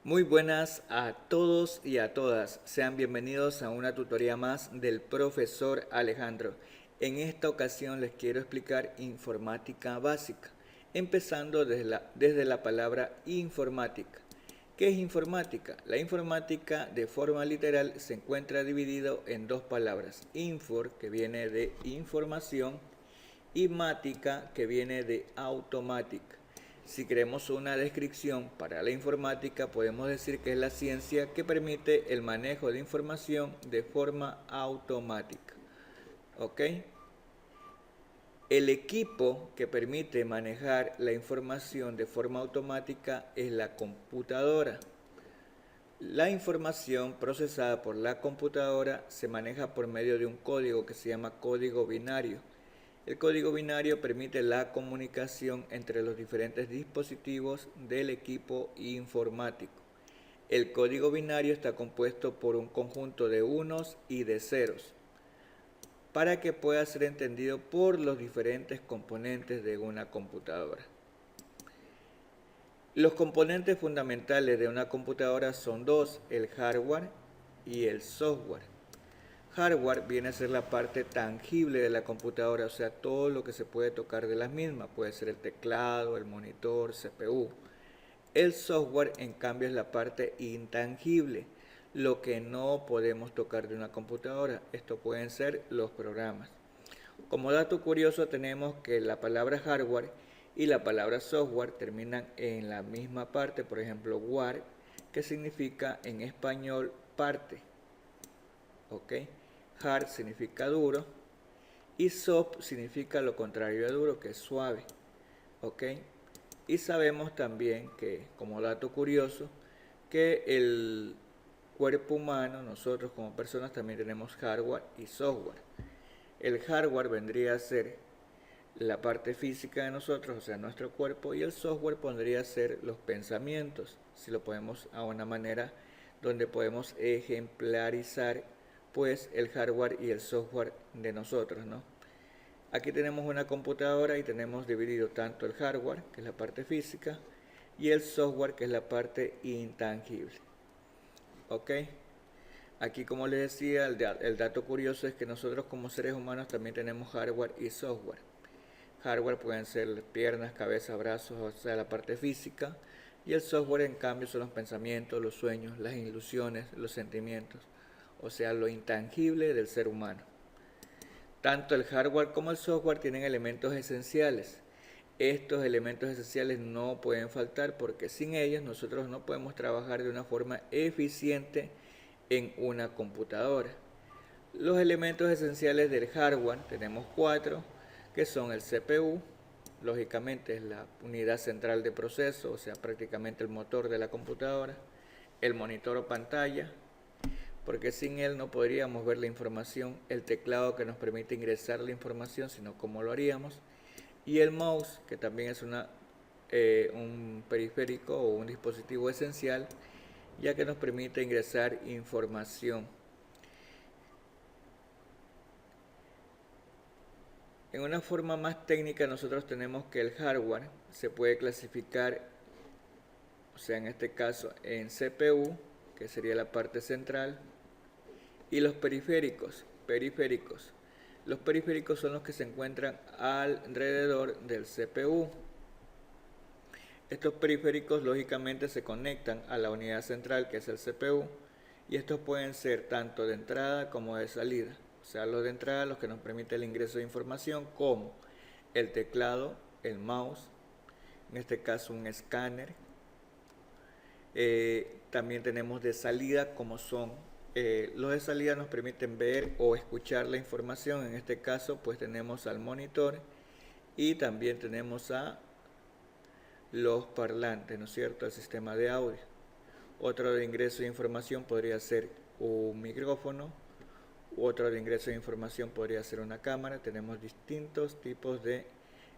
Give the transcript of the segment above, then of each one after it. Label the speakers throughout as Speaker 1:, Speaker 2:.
Speaker 1: Muy buenas a todos y a todas. Sean bienvenidos a una tutoría más del profesor Alejandro. En esta ocasión les quiero explicar informática básica, empezando desde la palabra informática. ¿Qué es informática? La informática de forma literal se encuentra dividido en dos palabras. Infor, que viene de información, y mática, que viene de automática. Si queremos una descripción para la informática, podemos decir que es la ciencia que permite el manejo de información de forma automática. ¿Ok? El equipo que permite manejar la información de forma automática es la computadora. La información procesada por la computadora se maneja por medio de un código que se llama código binario. El código binario permite la comunicación entre los diferentes dispositivos del equipo informático. El código binario está compuesto por un conjunto de unos y de ceros para que pueda ser entendido por los diferentes componentes de una computadora. Los componentes fundamentales de una computadora son dos: el hardware y el software. Hardware viene a ser la parte tangible de la computadora, o sea, todo lo que se puede tocar de las mismas. Puede ser el teclado, el monitor, CPU. El software, en cambio, es la parte intangible, lo que no podemos tocar de una computadora. Esto pueden ser los programas. Como dato curioso, tenemos que la palabra hardware y la palabra software terminan en la misma parte. Por ejemplo, war, que significa en español parte. ¿Ok? Hard significa duro y soft significa lo contrario de duro, que es suave. ¿Ok? Y sabemos también que, como dato curioso, que el cuerpo humano, nosotros como personas, también tenemos hardware y software. El hardware vendría a ser la parte física de nosotros, o sea, nuestro cuerpo, y el software podría ser los pensamientos, si lo podemos a una manera donde podemos ejemplarizar pues el hardware y el software de nosotros, ¿no? Aquí tenemos una computadora y tenemos dividido tanto el hardware, que es la parte física, y el software, que es la parte intangible. ¿Ok? Aquí, como les decía, el dato curioso es que nosotros como seres humanos también tenemos hardware y software. Hardware pueden ser piernas, cabeza, brazos, o sea, la parte física, y el software, en cambio, son los pensamientos, los sueños, las ilusiones, los sentimientos, o sea, lo intangible del ser humano. Tanto el hardware como el software tienen elementos esenciales. Estos elementos esenciales no pueden faltar porque sin ellos nosotros no podemos trabajar de una forma eficiente en una computadora. Los elementos esenciales del hardware tenemos cuatro, que son el CPU, lógicamente es la unidad central de proceso, o sea, prácticamente el motor de la computadora, el monitor o pantalla, porque sin él no podríamos ver la información, el teclado, que nos permite ingresar la información, sino cómo lo haríamos, y el mouse, que también es un periférico o un dispositivo esencial, ya que nos permite ingresar información. En una forma más técnica, nosotros tenemos que el hardware se puede clasificar, o sea, en este caso en CPU, que sería la parte central, y los periféricos. Los periféricos son los que se encuentran alrededor del CPU. Estos periféricos lógicamente se conectan a la unidad central, que es el CPU, y estos pueden ser tanto de entrada como de salida. O sea, los de entrada, los que nos permiten el ingreso de información, como el teclado, el mouse, en este caso un escáner. También tenemos de salida, como son los de salida, nos permiten ver o escuchar la información. En este caso pues tenemos al monitor y también tenemos a los parlantes, ¿no es cierto?, el sistema de audio. Otro de ingreso de información podría ser un micrófono, otro de ingreso de información podría ser una cámara. Tenemos distintos tipos de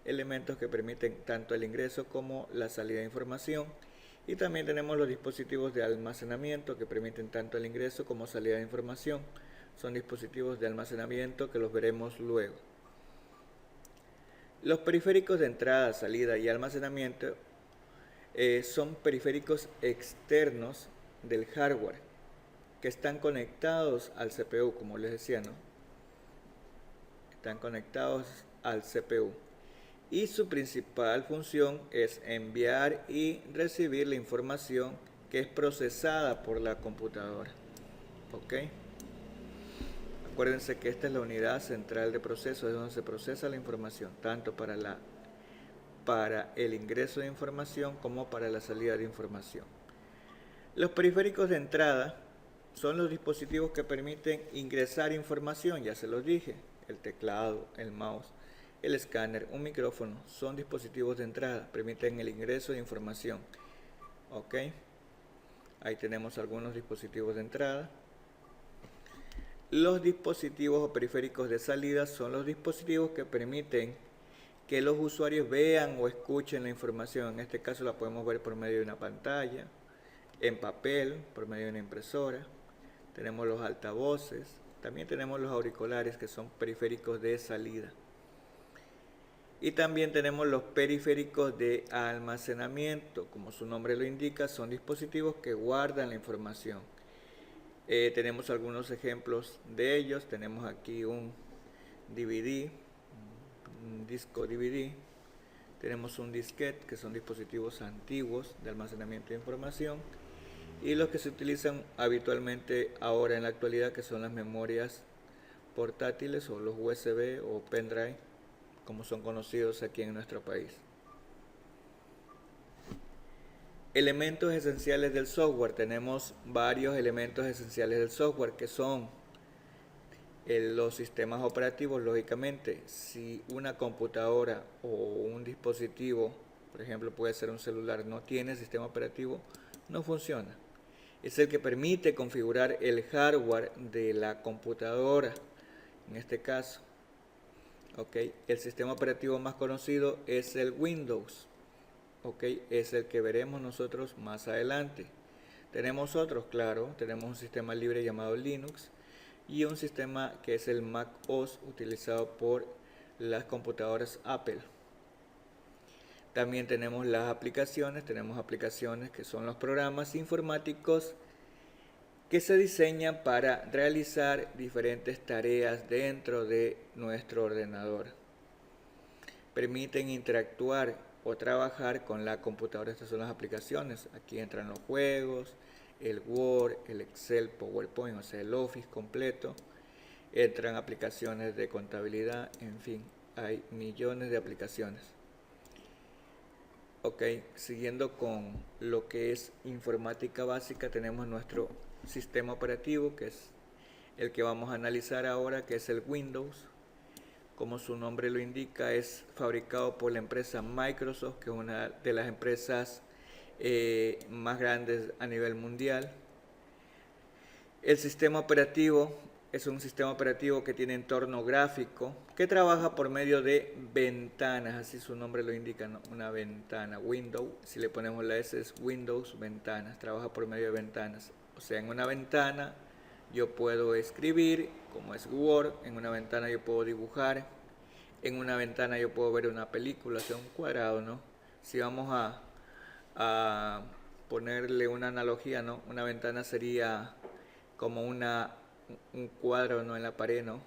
Speaker 1: elementos que permiten tanto el ingreso como la salida de información. Y también tenemos los dispositivos de almacenamiento que permiten tanto el ingreso como salida de información. Son dispositivos de almacenamiento que los veremos luego. Los periféricos de entrada, salida y almacenamiento son periféricos externos del hardware que están conectados al CPU, como les decía, ¿no? Están conectados al CPU. Y su principal función es enviar y recibir la información que es procesada por la computadora. ¿Ok? Acuérdense que esta es la unidad central de proceso, es donde se procesa la información, tanto para el ingreso de información como para la salida de información. Los periféricos de entrada son los dispositivos que permiten ingresar información, ya se los dije, el teclado, el mouse, el escáner, un micrófono, son dispositivos de entrada, permiten el ingreso de información. ¿Ok? Ahí tenemos algunos dispositivos de entrada. Los dispositivos o periféricos de salida son los dispositivos que permiten que los usuarios vean o escuchen la información. En este caso la podemos ver por medio de una pantalla, en papel, por medio de una impresora. Tenemos los altavoces, también tenemos los auriculares, que son periféricos de salida. Y también tenemos los periféricos de almacenamiento, como su nombre lo indica, son dispositivos que guardan la información. Tenemos algunos ejemplos de ellos. Tenemos aquí un DVD, un disco DVD. Tenemos un disquete, que son dispositivos antiguos de almacenamiento de información. Y los que se utilizan habitualmente ahora en la actualidad, que son las memorias portátiles o los USB o pendrive, como son conocidos aquí en nuestro país. Elementos esenciales del software. Tenemos varios elementos esenciales del software que son los sistemas operativos. Lógicamente, si una computadora o un dispositivo, por ejemplo puede ser un celular, no tiene sistema operativo, no funciona. Es el que permite configurar el hardware de la computadora, en este caso. ¿Okay? El sistema operativo más conocido es el Windows. ¿Okay? Es el que veremos nosotros más adelante. Tenemos otros, claro, tenemos un sistema libre llamado Linux y un sistema que es el Mac OS, utilizado por las computadoras Apple. También tenemos las aplicaciones, que son los programas informáticos que se diseñan para realizar diferentes tareas dentro de nuestro ordenador. Permiten interactuar o trabajar con la computadora. Estas son las aplicaciones. Aquí entran los juegos, el Word, el Excel, PowerPoint, o sea, el Office completo. Entran aplicaciones de contabilidad, en fin, hay millones de aplicaciones. Ok, siguiendo con lo que es informática básica, tenemos nuestro sistema operativo, que es el que vamos a analizar ahora, que es el Windows. Como su nombre lo indica, es fabricado por la empresa Microsoft, que es una de las empresas más grandes a nivel mundial. El sistema operativo es un sistema operativo que tiene entorno gráfico, que trabaja por medio de ventanas, así su nombre lo indica, ¿no? Una ventana, Windows, si le ponemos la S es Windows, ventanas, trabaja por medio de ventanas. O sea, en una ventana yo puedo escribir, como es Word, en una ventana yo puedo dibujar, en una ventana yo puedo ver una película, o sea, un cuadrado, ¿no? Si vamos a ponerle una analogía, ¿no? Una ventana sería como un cuadro, ¿no? En la pared, ¿no?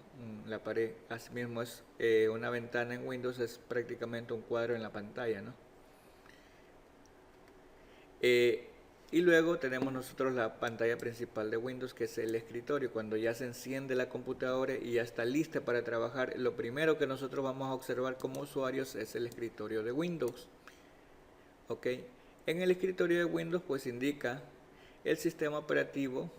Speaker 1: La pared, así mismo es una ventana en Windows, es prácticamente un cuadro en la pantalla, ¿no? Y luego tenemos nosotros la pantalla principal de Windows, que es el escritorio. Cuando ya se enciende la computadora y ya está lista para trabajar, lo primero que nosotros vamos a observar como usuarios es el escritorio de Windows. ¿Ok? En el escritorio de Windows pues indica el sistema operativo,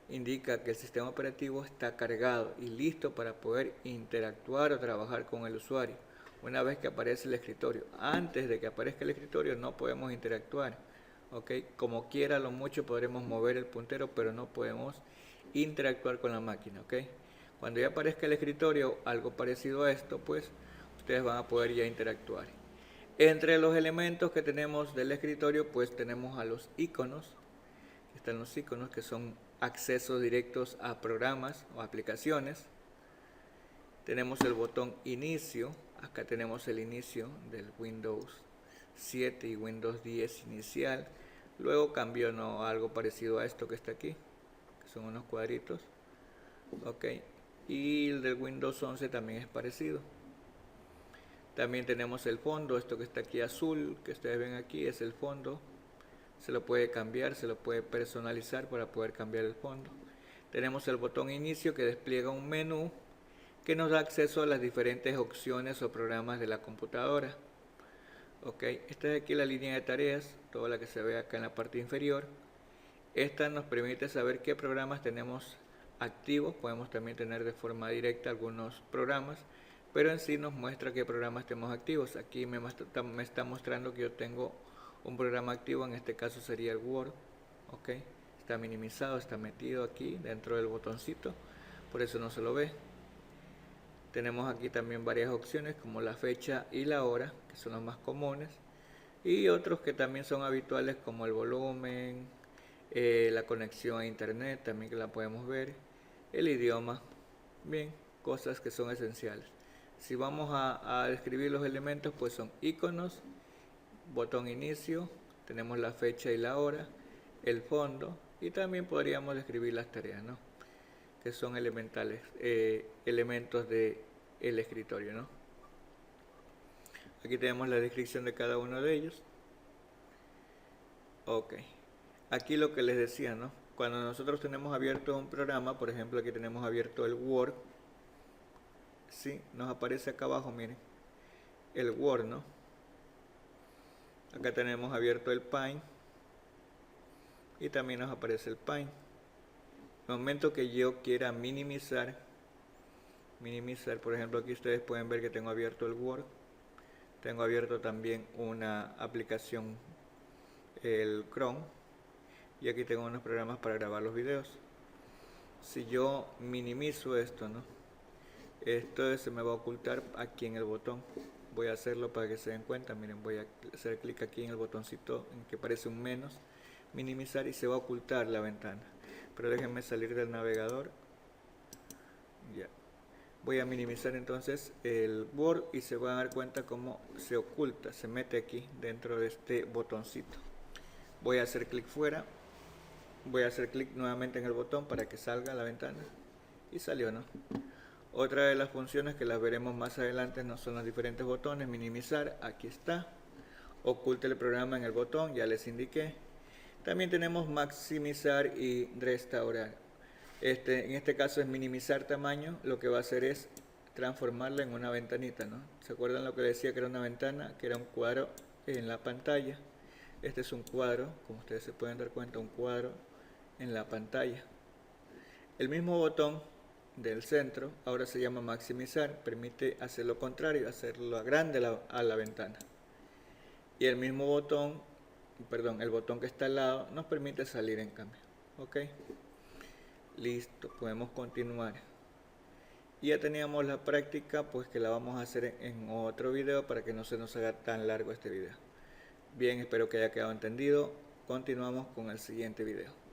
Speaker 1: indica que el sistema operativo está cargado y listo para poder interactuar o trabajar con el usuario. Una vez que aparece el escritorio, antes de que aparezca el escritorio no podemos interactuar. ¿Okay? Como quiera, lo mucho podremos mover el puntero, pero no podemos interactuar con la máquina. ¿Okay? Cuando ya aparezca el escritorio, algo parecido a esto, pues ustedes van a poder ya interactuar. Entre los elementos que tenemos del escritorio, pues tenemos a los iconos. Están los iconos, que son accesos directos a programas o aplicaciones. Tenemos el botón inicio. Acá tenemos el inicio del Windows 7 y Windows 10 inicial. Luego cambió a algo parecido a esto que está aquí, que son unos cuadritos. Ok, y el del Windows 11 también es parecido. También tenemos el fondo, esto que está aquí azul, que ustedes ven aquí, es el fondo. Se lo puede cambiar, se lo puede personalizar para poder cambiar el fondo. Tenemos el botón inicio que despliega un menú que nos da acceso a las diferentes opciones o programas de la computadora. Ok, esta es aquí la línea de tareas, toda la que se ve acá en la parte inferior. Esta nos permite saber qué programas tenemos activos. Podemos también tener de forma directa algunos programas, pero en sí nos muestra qué programas tenemos activos. Aquí me está mostrando que yo tengo un programa activo, en este caso sería el Word. Ok, está minimizado, está metido aquí dentro del botoncito, por eso no se lo ve. Tenemos aquí también varias opciones como la fecha y la hora, que son las más comunes, y otros que también son habituales como el volumen, la conexión a internet también que la podemos ver, el idioma, bien, cosas que son esenciales. Si vamos a describir los elementos, pues son iconos, botón inicio, tenemos la fecha y la hora, el fondo, y también podríamos describir las tareas, ¿no? Que son elementales, elementos del escritorio, ¿no? Aquí tenemos la descripción de cada uno de ellos. Ok, aquí lo que les decía, ¿no? Cuando nosotros tenemos abierto un programa, por ejemplo aquí tenemos abierto el Word, ¿sí? Nos aparece acá abajo, miren, el Word, ¿no? Acá tenemos abierto el Paint y también nos aparece el Paint. En el momento que yo quiera minimizar, por ejemplo aquí ustedes pueden ver que tengo abierto el Word, tengo abierto también una aplicación, el Chrome, y aquí tengo unos programas para grabar los videos. Si yo minimizo esto, ¿no? Esto se me va a ocultar aquí en el botón. Voy a hacerlo para que se den cuenta. Miren, voy a hacer clic aquí en el botoncito en que parece un menos, minimizar, y se va a ocultar la ventana. Pero déjenme salir del navegador. Ya. Voy a minimizar entonces el Word y se van a dar cuenta cómo se oculta, se mete aquí dentro de este botoncito. Voy a hacer clic fuera, voy a hacer clic nuevamente en el botón para que salga la ventana y salió, ¿no? Otra de las funciones que las veremos más adelante no son los diferentes botones. Minimizar, aquí está. Oculte el programa en el botón, ya les indiqué. También tenemos maximizar y restaurar. En este caso es minimizar tamaño. Lo que va a hacer es transformarla en una ventanita, ¿no? ¿Se acuerdan lo que decía que era una ventana? Que era un cuadro en la pantalla. Este es un cuadro, como ustedes se pueden dar cuenta, un cuadro en la pantalla. El mismo botón del centro ahora se llama maximizar, permite hacer lo contrario, hacerlo grande a la ventana. Y el mismo botón, el botón que está al lado nos permite salir en cambio. Ok, listo, podemos continuar. Y ya teníamos la práctica, pues que la vamos a hacer en otro video para que no se nos haga tan largo este video. Bien, espero que haya quedado entendido. Continuamos con el siguiente video.